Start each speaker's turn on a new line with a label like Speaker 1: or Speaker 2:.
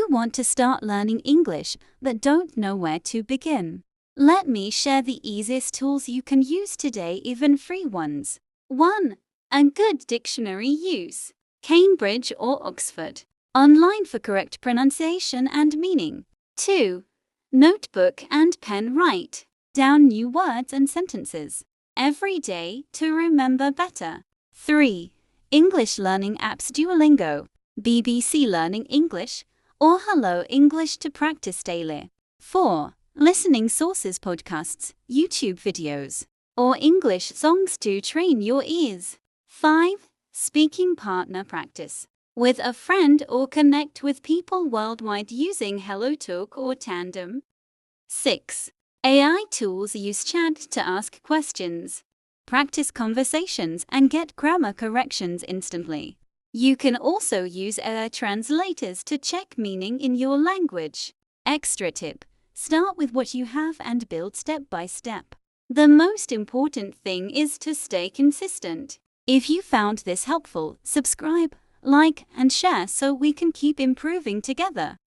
Speaker 1: want to start learning English but don't know where to begin? Let me share the easiest tools you can use today, even free ones. 1. A good dictionary use. Cambridge or Oxford. Online for correct pronunciation and meaning. 2. Notebook and pen. Write down new words and sentences every day to remember better. 3. English learning apps. Duolingo, BBC Learning English, or Hello English to practice daily. 4. Listening sources. Podcasts, YouTube videos, or English songs to train your ears. 5. Speaking partner. Practice with a friend or connect with people worldwide using HelloTalk or Tandem. 6. AI tools. Use chat to ask questions, practice conversations, and get grammar corrections instantly. You can also use AI translators to check meaning in your language. Extra tip: start with what you have and build step by step. The most important thing is to stay consistent. If you found this helpful, subscribe, like, and share so we can keep improving together.